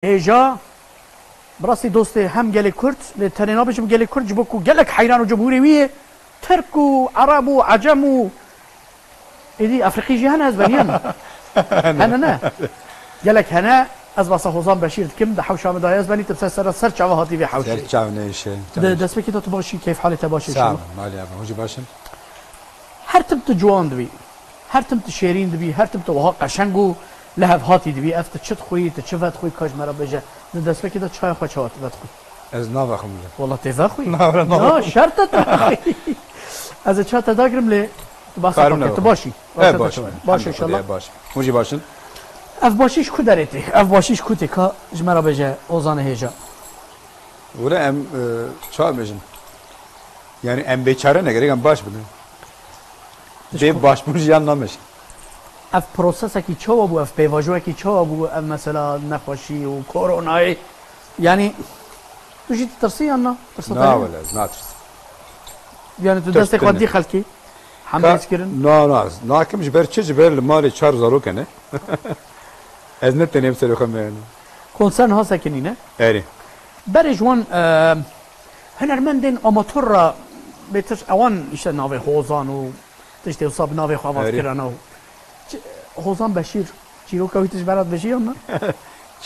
هجا براسي دوستي هم قال كرد لتنينا بجم قال كرد جبكو قال لك حيران وجمهوري ويه ترك وعرب وعجم إيدي أفريقي جهان هزبانيان أنا قال لك هنا أزبط حسام بشير كم ده حوش عمدا هزباني تبصر سر شعبه هاتي في حوش سر شعب نيش دست بكي تباشي كيف حالته باشي سلام مالي أبا هوجي باشن هر تمت جوان دبي هر تمت شيرين دبي هر تمت وها قشنگو لهف هاتي دبي افت تشت خوي تشفت خوي كاج مرا بجا دست بكي تشاي خو شوات بتخو از ناف أخمله والله تيفا خوي لا شرط از چات داگرم له باشی باشه ان شاء الله باشه هوجي باشن اف باشیش کو درتی اف باشیش کو تکا جمرا بجا اوزان هجا ولا ام شو بيجن يعني ام بيچاره نگري ام باش بدن دي باش بوج يان نامش اف پروسس کی چو ابو اف پیواجو کی چو ابو مثلا نخوشی و کرونا يعني تو جيت ترسي انا لا ولا ناترس يعني تو دستك ودي خلكي حمد سكرن لا كم جبر تشي جبر مالي 4000 كنه از نتنيم سلو خمن كونسان ها ساكنينه اري برجوان هنرمندين اماتور بتش اوان işte ناوي خوزان و تشتي وصاب ناوي خوات كرانو خوزان بشير چيرو كويتش برات بشير ما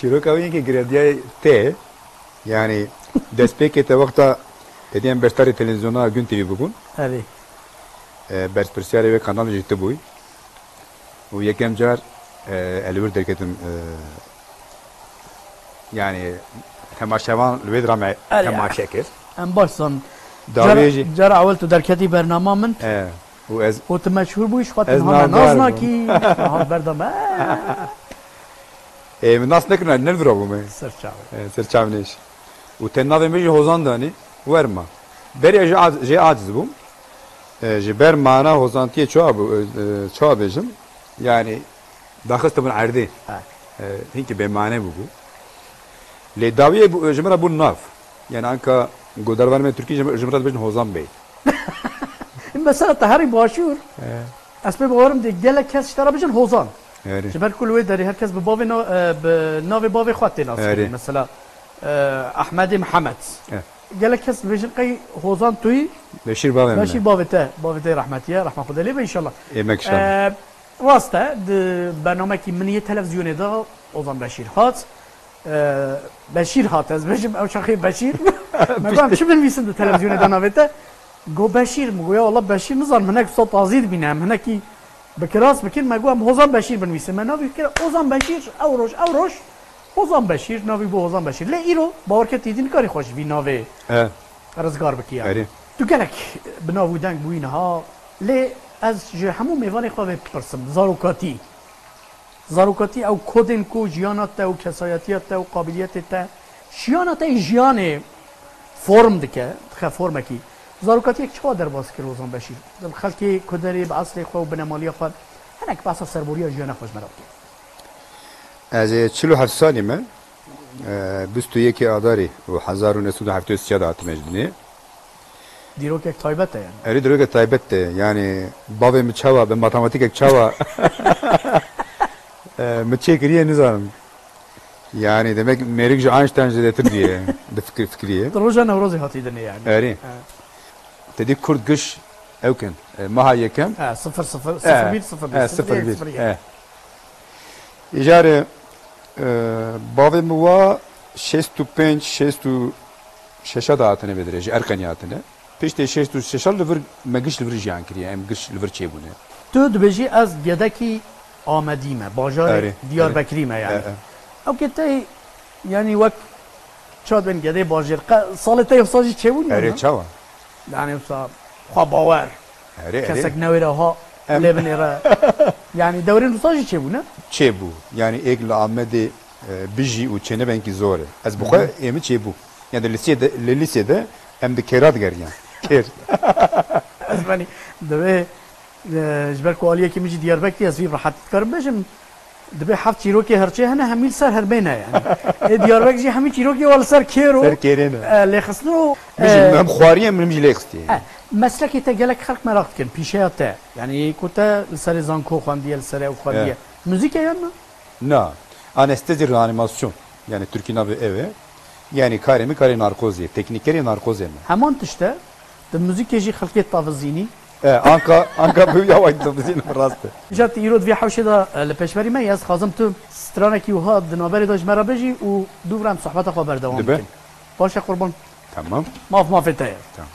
چيرو كوي كي گرديا تي يعني دسبيكي te وقتا تدين بستاري تلفزيونا gün TV bugün اري برسپرسیاری و کانال جیت بوی و یکم جار الور درکتم يعني تماشاوان الويد رامع تماشا كيف ام باشون داويجي جرى عولت دركتي برنامج من واز وتمشهور بويش خاطر هم نازنا كي هاد بردم من ناس نكنا نلفرو بومي سرچاونيش وتناوي ميجي هوزان داني ورما بري جي عاجز بوم جبر معنا هوزانتيه ço بيجم يعني داخلت من عردين هيك بمعنى بقول لداويه جمره بو ناف يعني انك قدران من تركي جمره بيجن هوزان بي مثلا تهري باشور اسباب اورم دي قال كاس اشترى بيجن هوزان جبر كل وين داري هركز ببابي بنافي بابي خواتي ناس مثلا احمد محمد قال لك كاس بيجن قي هوزان توي بشير بابي رحمتيه رحمه خدا ليه ان شاء الله ان شاء الله واسطه برنامه كي منيه تلفزيوني ده اوزان بشير هات بشير هات از بجم او شخي بشير ما قام شو بنويسن التلفزيون ده نافته جو بشير مقول يا والله بشير نظر هناك صوت عزيز بينام هناك بكراس بكين ما قام هوزان بشير بنويسن ما نافي كده اوزان بشير او روش هوزان بشير نافي بو هوزان بشير لا ايرو باور كتيدين كاري خوش بي نافي رزقار بكيا تو قالك بناو دنگ بوينها لي از همو میوان خواه بپرسم زاروکاتی او کدن کو جیانات او کسایتیات او قابلیت شیانات جیان فرم دکه خ فرم کی زاروکاتی یک چه در باز کرد روزان بشیر دم خلکی کدری به اصل خو و بنمالی خود هنک بحث سربوری جیان خوش مرا از 47 سالی من 21 آذاری و 1973 مجدنی دیروک یک تایبته yani. اری دیروک تایبته yani babam çava ben matematik çava متشكرين نظام يعني demek Merikci Einstein zedetir diye de fikriye. Roja Nevrozi hatidine yani. Evet. Tedik Kurt güç evken maha yekem. 0-0-0-1-0-1. İcare babam var 6-5-6 dağıtını bedirici erkaniyatını. Peşte 6-6 liver magiş liver jiyan kiriye em giş liver çebune. Tu dibeci az gedeki آمدیمه باجار دیار بکریمه يعني او كنتي يعني وقت شاد بين قدي باجر صالتي وصاجي تشون اري تشوا يعني وصا خباور كسك نويرها لبن را يعني دورين وصاجي تشونه تشبو يعني اقل عمدي بيجي وتشنه بنكي زوره از بخو ايمي تشبو يعني لليسيده ام دكيرات غير كير اسمعني دبي جبر کوالیه که میجی دیار بکتی از وی راحت کارم بجم دبی هفت چیروکی هرچه هنه همیل سر هر بینه يعني دیار بکتی همی چیروکی وال سر کیرو سر کیرینه لخصنو هم خواری هم نمیجی لخستی مسلکی تا گلک خلق مراقب کن پیشه تا يعني كنت سر زانکو خواندیه سر او خواندیه موزیک یا نه؟ نه انستزی رانیماسیون Yani Türkiye navi eve. Yani karemi kare narkoziye. Teknikleri narkoziye mi? همان تشته د موزیک جی خلقیت تافزینی Anka bu yavaştı bizim rastı. جات ایرود وی حوشه دا لپشوری من یاز خازم تو سترانه کی وها د نوبری داش مرا بجی و دورم صحبت خبر دوام Dibe? کن باشه قربان Tamam. ماف تایر Tamam.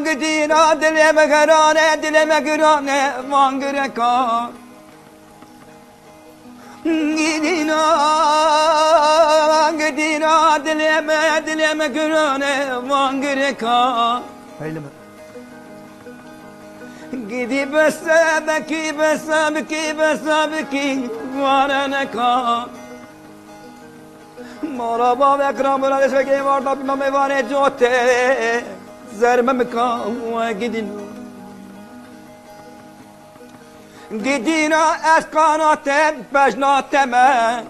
Gidina dileme gerane mangıreka Gidina dileme gerane mangıreka هیله بر Gidi besabeki varaneka Maraba ve kramına desveki varda bilmem evane cote Zermemeka ve gidin Gidina eskanate pejnateme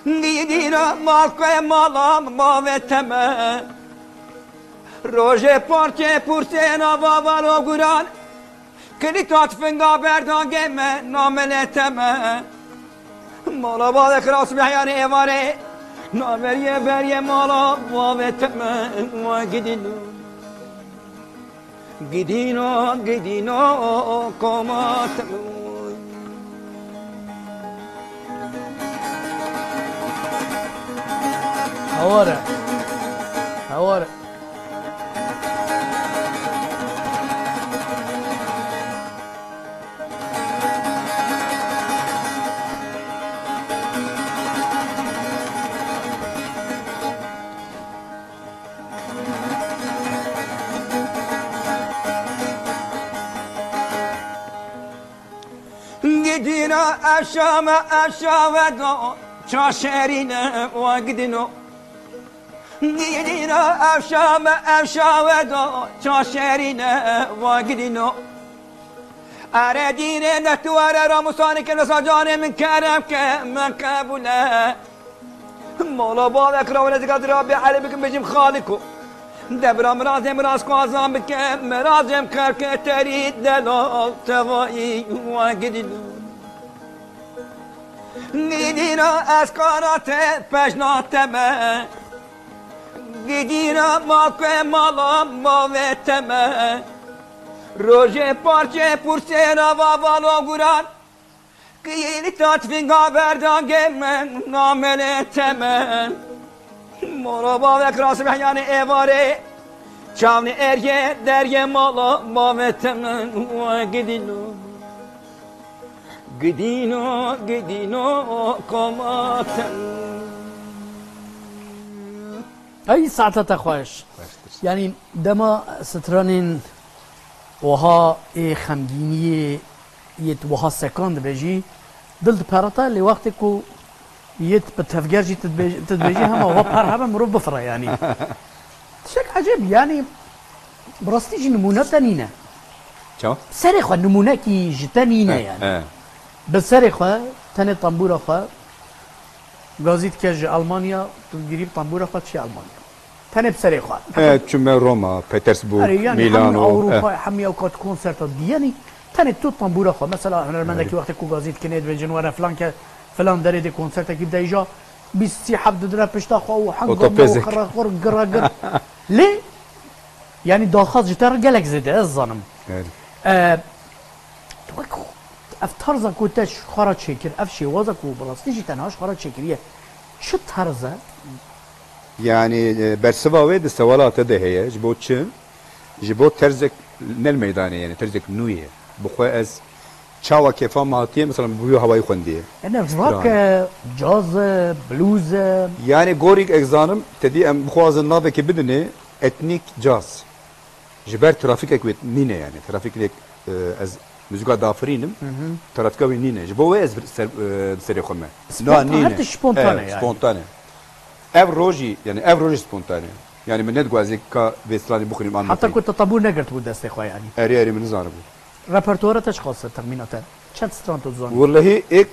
Gidina malkaya malam maveteme Roje parçe pursena vavalo guran Klitat fenga berdan gemme nameleteme Mala bade kras yani evare Nameriye beriye mala vaveteme Gidino komateme هواره Gidina aşağı do çaşerine ve gidino Gidina aşağı do çaşerine ve gidino Aredine nehtuvare ramusani ke nasajane min kerem ke men kabule Mola bala kravle zikad rabbi ali bikim bejim khaliku Debram razem raz qazam bikem razem karke terid delal tevai ve gidino Gidina eskanate pejnateme Gidina makve malam maveteme Roje parçe pursena vavalo guran Kıyeli tatfinga verdan gemen nameleteme Moraba ve krasım yani evare Çavni erye derye mala maveteme Gidino komatem ای ساعت تخواش یعنی دما سترانین وها ای خمگینی یت وها سکاند بجی دل پرتا لی وقتی کو یت بتفجر جی تدبیجی هم وها پر هم مرو بفره یعنی شك عجب يعني براستي جي نمونه تانينا Ço? سري خو نمونه كي جتانينا يعني بس سري خو تاني طنبورة خو غازيت كاج ألمانيا تجريب طنبورة خو تشي ألمانيا تاني بسري خو Çünkü Roma, Petersburg, يعني Milano. أوروبا حمية وكات كونسرت يعني تاني تو طنبورة خو مثلا احنا لما ذاك وقت كو غازيت كنيد بجنوار فلان فلان داري دي كونسرت كي بدا يجا بيستي حب درا بشتا خو وحنقم وخرخور قرقر ليه؟ يعني داخل جتر قالك زيد الظنم توكو افترزا كوتاش خرج شكر افشي وزك وبلاستيجي تنهاش خرج شكريه شو ترزا Yani berseva de sevalat de heye ji bo çi ji bo terzek nel meydane yani terzek nuye bu xwe ez çava kefa matiye mesela bu havayı kondiye. Yani rock, caz, blues. Yani gorik egzanım dedi em buazın nave ki bidine etnik caz. Jiber trafik ekvet nine yani. Trafik ek az müzika dafrinim. Trafika ve nine. Jibo ve ez seri kome. Her şey spontane yani. Spontane. Ev roji yani ev roji spontane. Yani من ندگوازی که ویسلانی بخوریم آن. حتی كنت طابور نگرت بود دست خواه يعني. اری من نزارم. رپرتوارت ايش خاصة تخميناته؟ چند ستران توزان؟ والله ایک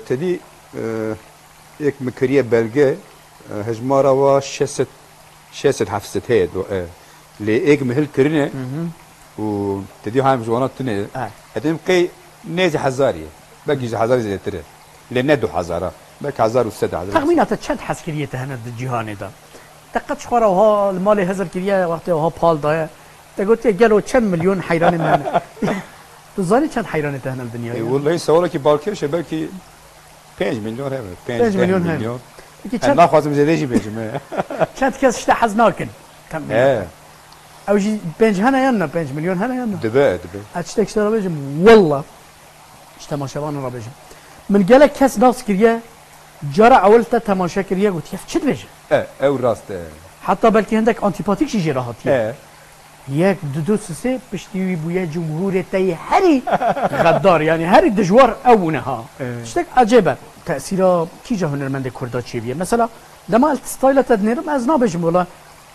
تدی ایک مکریه بلگه هجمارا و شست حفظت هید و لی ایک مهل کرینه و تدی هم جوانات تنه. ادم کی نیز هزاریه. بقى هزاری زیادتره. لی ندو هزاره. بقى 1300. تخميناته چند حسکریت هنر جهانی دا؟ دقت شخوره ها المال هزار کریه وقتی ها پال دایه تقولت گلو چند میلیون حیران من تزانی چند حیران تهنم دنیا والله سوالا کی بالکشه بلکی 5 میلیون هم 5 میلیون هم انا خوازم زیاده جی بجم چند کس اشته حز ناکن او جی 5 هنه یا نه 5 میلیون هنه یا نه دبه اشته اشته را بجم والله اشته ماشوان را بجم من گله کس ناس کریه جرى اولتا تماشا كريه قلت يا چه بيجي او راست حتى بلكي عندك انتيباتيك شي جراحات ياك دو سي بشتي بويا جمهور تاي هري غدار يعني هري دجوار اونها اشتك عجيبه تاثيره كي جا هنرمند كردا چي بيه مثلا لما ستايل تدنيرم از نابجم والله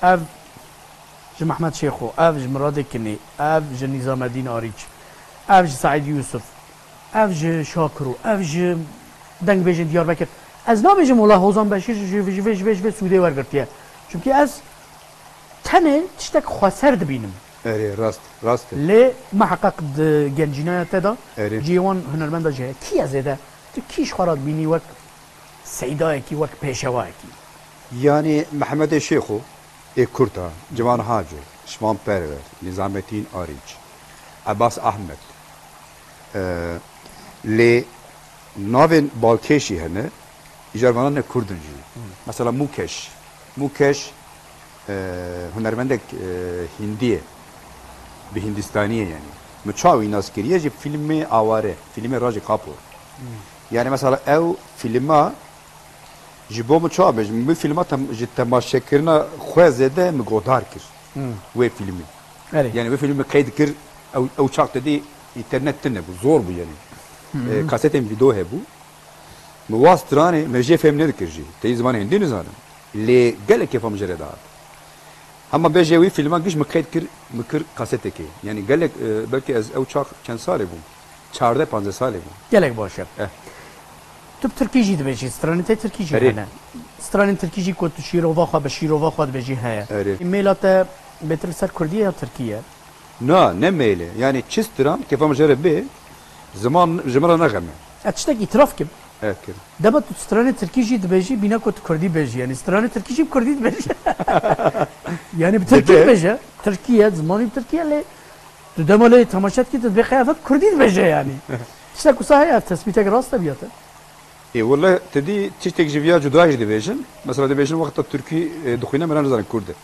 اف جم احمد شيخو اف جم مراد كني اف جم نظام الدين اريج اف سعيد يوسف اف شاكرو اف دنگ بيجن ديار بكر از نابجم والله هوزان بشیر جوی سوده ورگرتیه چونکه از تنه تشتک خسرد بینم راست لی محقق گنجینه تدا جیوان هنرمندا جه کی ازده تو کیش خراد بینی وک سیدای کی وک پیشوای کی yani محمد شیخو kurta Civan Hacı Şman Perver Nizamettin Ariç Abbas Ahmet le navin balkeşi hene İjarvanan ne Kurduncu. Mesela Mukesh hunermendek Hindiye bir Hindistaniye yani. Müçavi naskeriye ji filmi avare, filmi Raji Kapoor. Yani mesela ev filma ji bo müçavi, bu filma ji temaşekirina xwezede mi godar kir. Ve filmi. Yani bu filmi kayıt kir ev çak dedi internetten ne bu zor bu yani. Kasetem video he bu. مواس تراني مجي فهم ندكرجي تي زمان هندي نزانم اللي قال لك يفهم جردات اما بيجي وي فيلم قش مكيد مكر قاستك يعني قال لك بلكي از او شاق كان صار بو 14 15 سال بو قال لك باشا تو تركيجي دبيجي ستراني تركيجي هنا ستراني تركيجي كنت شيروفا خا بشيروفا خا بيجي هيا ايميلات بتر سر كرديه او تركيا لا نميله يعني تشستران كيف مجرب به زمان جمره نغمه اتشتك اعتراف كم اكل دابا ستراني تركيجي دبيجي بينا كنت كردي بيجي يعني ستراني تركيجي بكردي بيجي يعني بتركيا بيجي تركيا زماني بتركيا اللي دابا لي تماشات كي تدبي خيافات كردي بيجي يعني اشتك صحيح تثبيتك راس طبيعته اي والله تدي تشتك جيفيا جداج دبيجن مثلا دبيجن وقت التركي دخينا من نزار كرد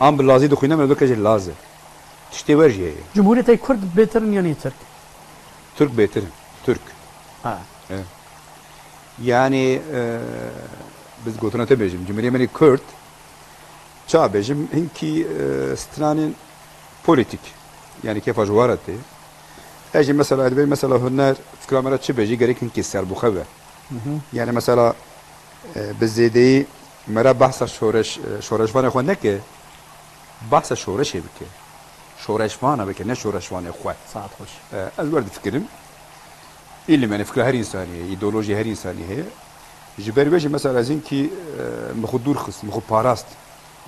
ام باللازي دخينا من دوكاج لازم تشتي ورجي جمهوريه كرد بيتر يعني ترك بيتر ترك yani biz gotuna tebejim cumhuriyet meni Kürt çabejim hinki stranin politik yani kef ajwarati ejim mesela edbey mesela hünner fikramara çebeji gerek hinki ser bu xaber yani mesela biz zedeyi mera bahsa şoreşvan xo ne ki bahsa şoreş bike şoreşvan bike ne şoreşvan xo saat hoş az verdi fikrim İlim yani fikir her insaniye, ideoloji her insaniye. Jiberbeji mesela zinki mخدور خص مخparast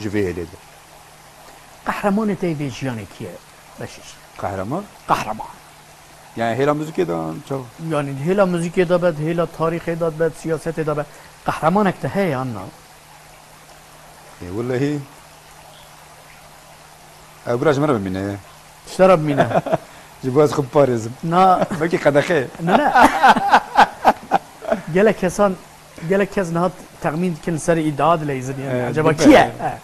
jiveyeledi. Kahraman teybi jiyane kiye başış. Kahraman? Kahraman. Yani hela müzikedan çok. Yani hela müzike da bed, hela tarihi da bed, siyasete da bed. Kahraman ekte hey anna. Vallahi أبراج مرة منه. شرب منه. جواز خبارزم. نا. بلكي قدخة. لا. جالك كسان جالك كز نهات تغمين كل سري إدعاد ليزن يعني عجبك كيا.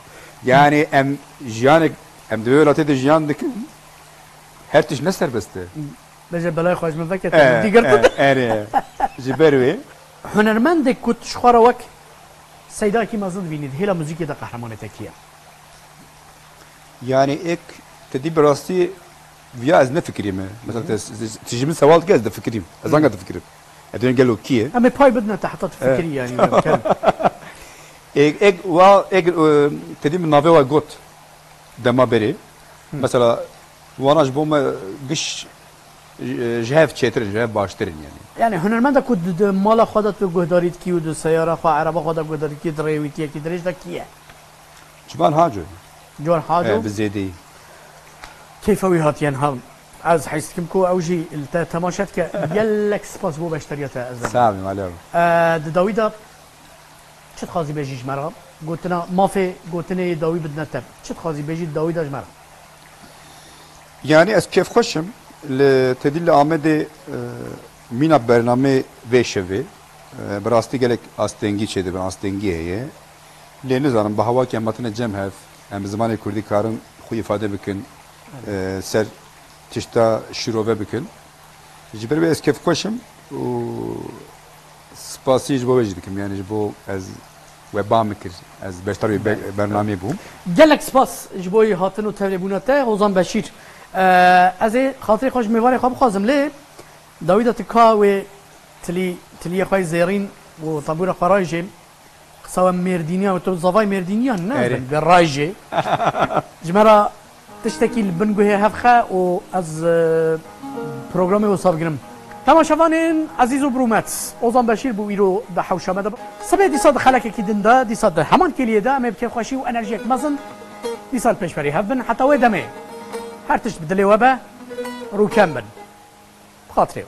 يعني جيانك دولة تيجي جيان دك هرتش نسر بسته. بجه بلای خوش من فکر دیگر اره جبروی هنرمند کت شخوار وک سیدا کی مازن بینید هلا موزیک دا قهرمان تکیه yani ek tedi براستی via az ne fikrime mesela tijimi سوال ki az da fikrim az anga da fikrim ادون قالوا كيه اما باي بدنا تحت فكري يعني كان ek wa ek tedi min nave wa got dema beri mesela wanaj boma gish جهاف تشتر جهاف باشترين يعني يعني هنرمند كود مالا خودت گهدارید کی و سیاره خو عربا خودت گهدارید کی دریویتی کی درش دا کیه جبان هاجو جوان حاجو بزيدي كيف ويهات ينهم از حيث كمكو اوجي التماشات ك يلك سباس بو بشتريته از سامي مالهم داويدا چت خازي بيجيش مرا قلتنا ما في قلتنا داوي بدنا تب چت خازي بيجي داويدا جمرا يعني از كيف خوشم لتدل آمده مینا برنامه وشوی براستی گلک آستنگی چیده به آستنگی هیه لینه زارم به هوا که متن جمع هف هم زمان کردی کارن خوی ifade بکن سر تشتا شروع بکن جبر به اسکف کوشم و سپاسی جبو بجدکم يعني جبو از وبا مکر از بشتر برنامه بوم گلک سپاس جبوی هاتن و تلبوناته حوزان بشیر از خاطر خوش میوانی خواب خازم لی داویدا تکا و تلی خواه زیرین و طابور خراجه قصوا مردینیا و تو زوای مردینیا نه گراجه جمرا تشتکی البنگوه هفخه و از پروگرامی و سابگرم تماشاوانین عزیز و برومت اوزان بشیر بو ایرو ده حوشامه ده سبه دیساد خلقه که دنده دیساد همان کلیه ده اما بکر خوشی و انرژیک مزن دیسال پیش بری هفن حتی و دمه هر تشت بدلی وبا روکم بن خاطره و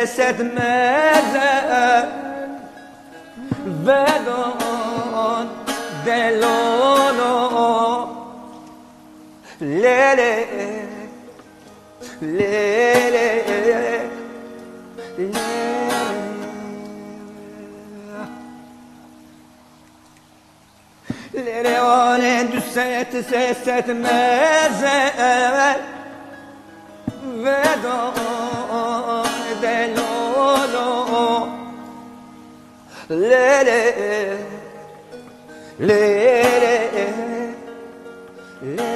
ست مزل ودان دلولو لیلی لیلی لیلی